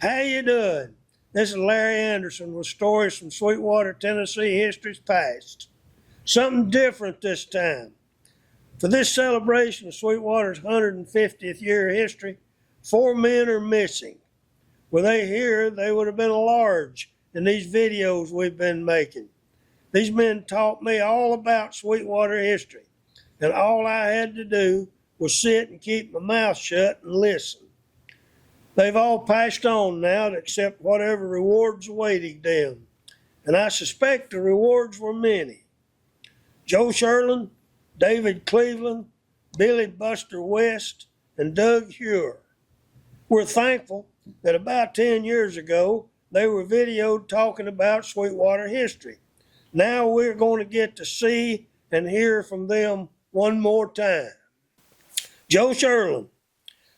How you doing? This is Larry Anderson with stories from Sweetwater, Tennessee history's past. Something different this time. For this celebration of Sweetwater's 150th year history, 4 men are missing. Were they here, they would have been large in these videos we've been making. These men taught me all about Sweetwater history, and all I had to do was sit and keep my mouth shut and listen. They've all passed on now to accept whatever rewards awaiting them, and I suspect the rewards were many. Joe Sherlin, David Cleveland, Billy Buster West, and Doug Heuer. We're thankful that about 10 years ago they were videoed talking about Sweetwater history. Now we're going to get to see and hear from them one more time. Joe Sherlin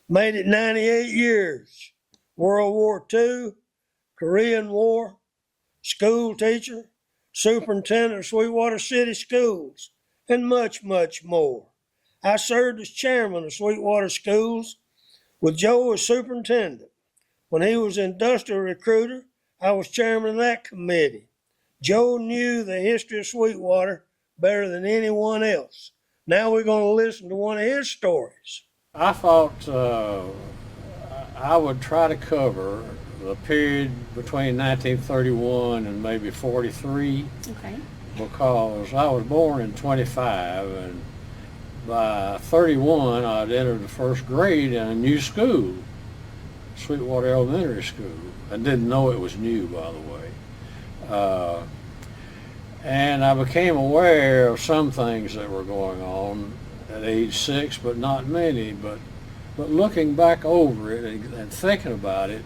made it 98 years. World War II, Korean War, school teacher, superintendent of Sweetwater City Schools, and much, much more. I served as chairman of Sweetwater Schools with Joe as superintendent. When he was industrial recruiter, I was chairman of that committee. Joe knew the history of Sweetwater better than anyone else. Now we're going to listen to one of his stories. I thought I would try to cover the period between 1931 and maybe 43. Okay. Because I was born in 25, and by 31 I'd entered the first grade in a new school, Sweetwater Elementary School. I didn't know it was new, by the way. And I became aware of some things that were going on at age 6, but not many. But looking back over it and thinking about it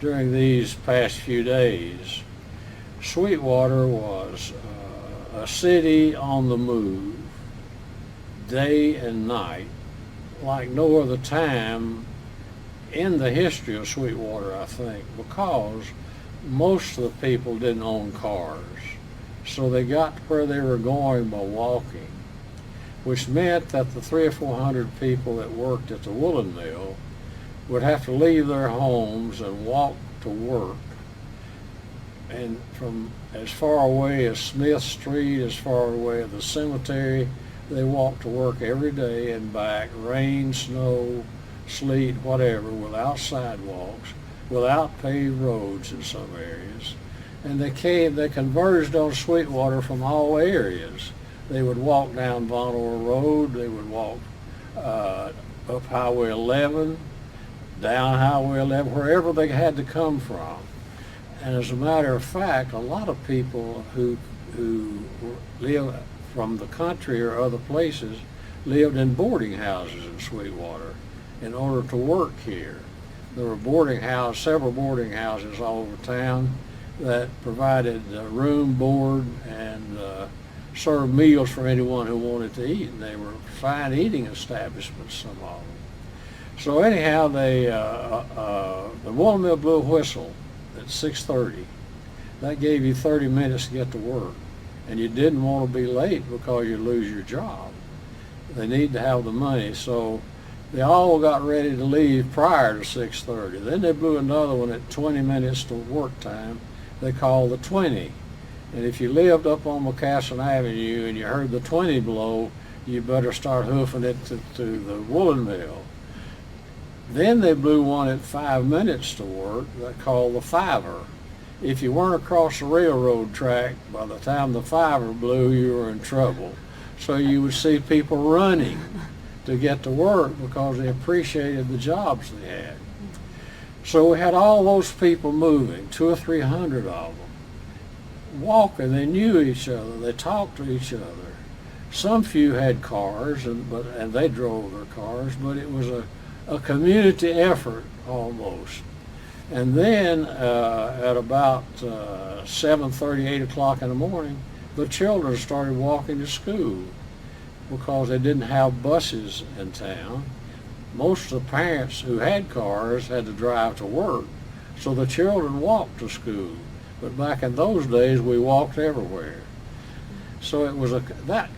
during these past few days, Sweetwater was a city on the move, day and night, like no other time in the history of Sweetwater, I think, because most of the people didn't own cars. So they got to where they were going by walking, which meant that the 300 or 400 people that worked at the woolen mill would have to leave their homes and walk to work. And from as far away as Smith Street, as far away as the cemetery, they walked to work every day and back, rain, snow, sleet, whatever, without sidewalks, without paved roads in some areas. And they converged on Sweetwater from all areas. They would walk down Von Orr Road, they would walk up Highway 11, down Highway 11, wherever they had to come from. And as a matter of fact, a lot of people who live from the country or other places lived in boarding houses in Sweetwater in order to work here. There were several boarding houses all over town that provided room, board, and served meals for anyone who wanted to eat. And they were fine eating establishments, some of them. So anyhow, the woolen mill blew a whistle at 6:30. That gave you 30 minutes to get to work, and you didn't want to be late because you'd lose your job. They need to have the money, so they all got ready to leave prior to 6:30. Then they blew another one at 20 minutes to work time. They called the 20, and if you lived up on McCassin Avenue and you heard the 20 blow, you better start hoofing it to the woolen mill. Then they blew one at 5 minutes to work, that called the fiver. If you weren't across the railroad track, by the time the fiver blew, you were in trouble. So you would see people running to get to work because they appreciated the jobs they had. So we had all those people moving, 200 or 300 of them, walking. They knew each other, they talked to each other. Some few had cars, and they drove their cars, but it was a community effort almost. And then at about 7:30, 8 o'clock in the morning, the children started walking to school because they didn't have buses in town. Most of the parents who had cars had to drive to work, so the children walked to school. But back in those days, we walked everywhere. So it was that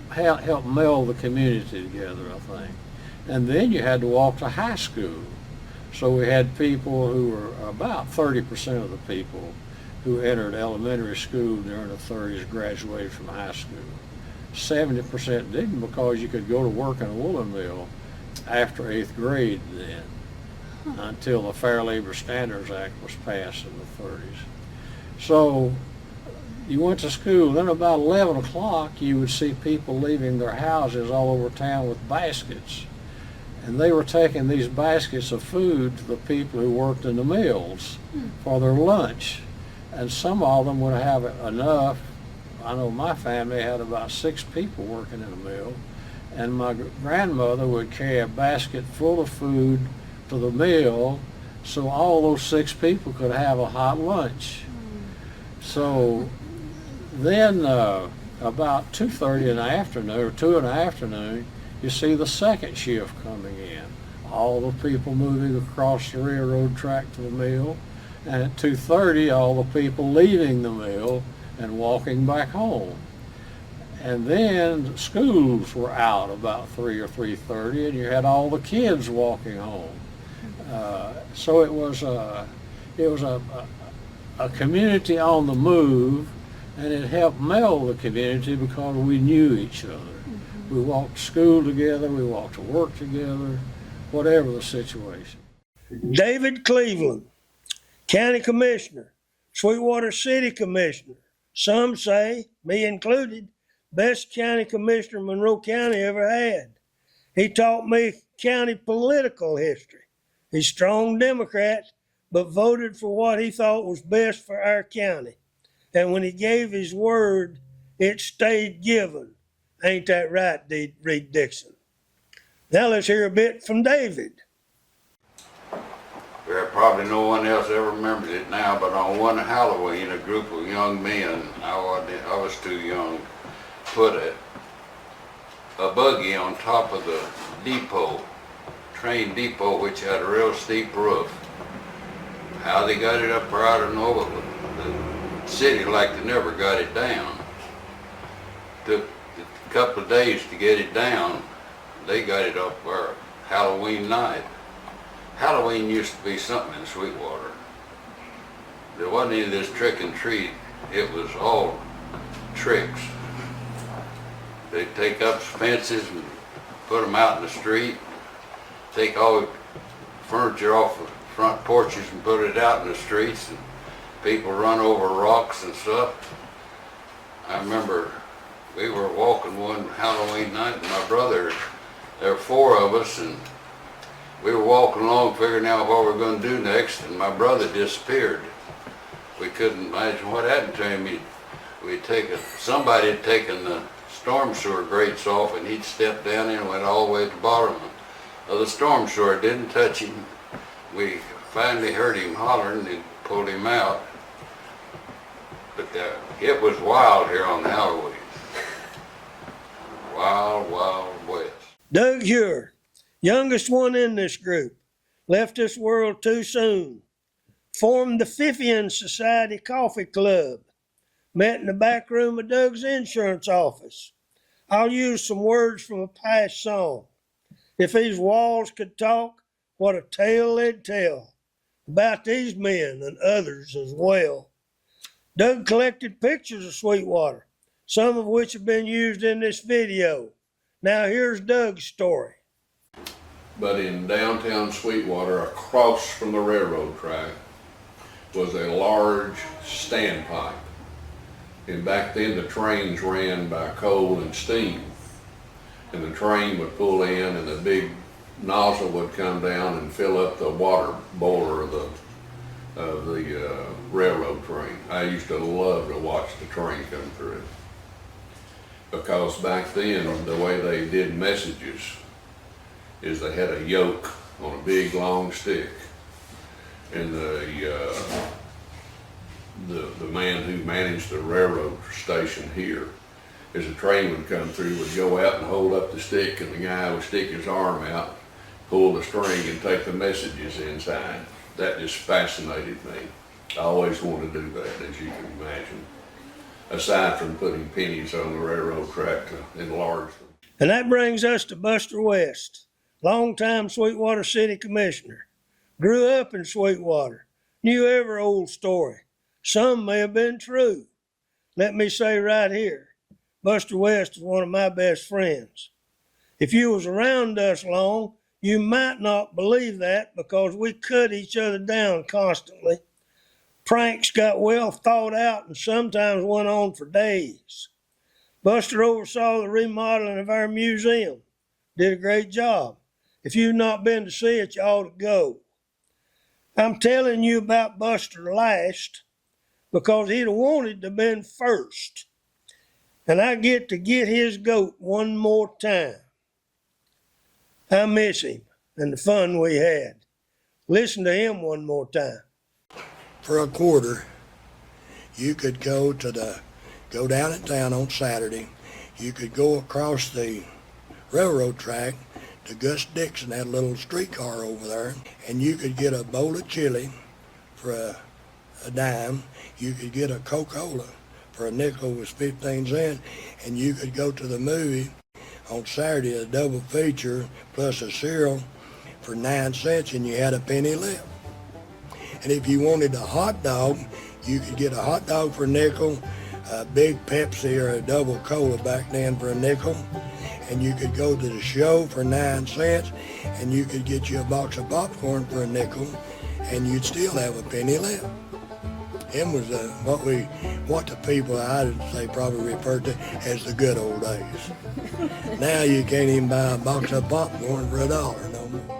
helped meld the community together, I think. And then you had to walk to high school. So we had people who were about 30% of the people who entered elementary school during the 30s graduated from high school. 70% didn't because you could go to work in a woolen mill after 8th grade then, until the Fair Labor Standards Act was passed in the 30s. So you went to school, then about 11 o'clock you would see people leaving their houses all over town with baskets. And they were taking these baskets of food to the people who worked in the mills for their lunch. And some of them would have enough. I know my family had about 6 people working in the mill. And my grandmother would carry a basket full of food to the mill so all those 6 people could have a hot lunch. So then about 2:30 in the afternoon, or 2 in the afternoon, you see the second shift coming in. All the people moving across the railroad track to the mill. And at 2:30, all the people leaving the mill and walking back home. And then schools were out about 3 or 3:30, and you had all the kids walking home. So it was a community on the move, and it helped meld the community because we knew each other. We walked to school together, we walked to work together, whatever the situation. David Cleveland, County Commissioner, Sweetwater City Commissioner. Some say, me included, best county commissioner Monroe County ever had. He taught me county political history. He's a strong Democrat, but voted for what he thought was best for our county. And when he gave his word, it stayed given. Ain't that right, Reed Dixon? Now let's hear a bit from David. Well, probably no one else ever remembers it now, but on one Halloween, a group of young men, I was too young, put a buggy on top of the depot, train depot, which had a real steep roof. How they got it up there, I don't know, but the city like they never got it down. Took a couple of days to get it down. They got it up there Halloween night. Halloween used to be something in Sweetwater. There wasn't any of this trick and treat. It was all tricks. They'd take up fences and put them out in the street, take all the furniture off the front porches and put it out in the streets, and people run over rocks and stuff. I remember we were walking one Halloween night, and my brother, there were 4 of us, and we were walking along figuring out what we were going to do next, and my brother disappeared. We couldn't imagine what happened to him. Somebody had taken the storm sewer grates off, and he'd stepped down in and went all the way to the bottom of the storm sewer. It didn't touch him. We finally heard him hollering and pulled him out. But it was wild here on Halloween. Wild, wild west. Doug Heuer, youngest one in this group, left this world too soon. Formed the Fiffian Society Coffee Club. Met in the back room of Doug's insurance office. I'll use some words from a past song. If these walls could talk, what a tale they'd tell about these men and others as well. Doug collected pictures of Sweetwater, some of which have been used in this video. Now here's Doug's story. But in downtown Sweetwater, across from the railroad track, was a large standpipe. And back then the trains ran by coal and steam. And the train would pull in and the big nozzle would come down and fill up the water boiler of the railroad train. I used to love to watch the train come through. Because back then, the way they did messages is they had a yoke on a big long stick. And the man who managed the railroad station here, as a train would come through, would go out and hold up the stick, and the guy would stick his arm out, pull the string, and take the messages inside. That just fascinated me. I always wanted to do that, as you can imagine, aside from putting pennies on the railroad track to enlarge them. And that brings us to Buster West, longtime Sweetwater City Commissioner. Grew up in Sweetwater, knew every old story. Some may have been true. Let me say right here, Buster West is one of my best friends. If you was around us long, you might not believe that because we cut each other down constantly. Pranks got well thought out and sometimes went on for days. Buster oversaw the remodeling of our museum. Did a great job. If you've not been to see it, you ought to go. I'm telling you about Buster last because he'd have wanted to have been first. And I get to get his goat one more time. I miss him and the fun we had. Listen to him one more time. For a quarter, you could go down in town on Saturday. You could go across the railroad track to Gus Dixon, had a little streetcar over there, and you could get a bowl of chili for a dime. You could get a Coca-Cola for a nickel, was 15 cents, and you could go to the movie on Saturday, a double feature plus a cereal for 9 cents, and you had a penny left. And if you wanted a hot dog, you could get a hot dog for a nickel, a big Pepsi or a double cola back then for a nickel, and you could go to the show for 9 cents, and you could get you a box of popcorn for a nickel, and you'd still have a penny left. Them was what the people, I'd say, probably referred to as the good old days. Now you can't even buy a box of popcorn for $1 no more.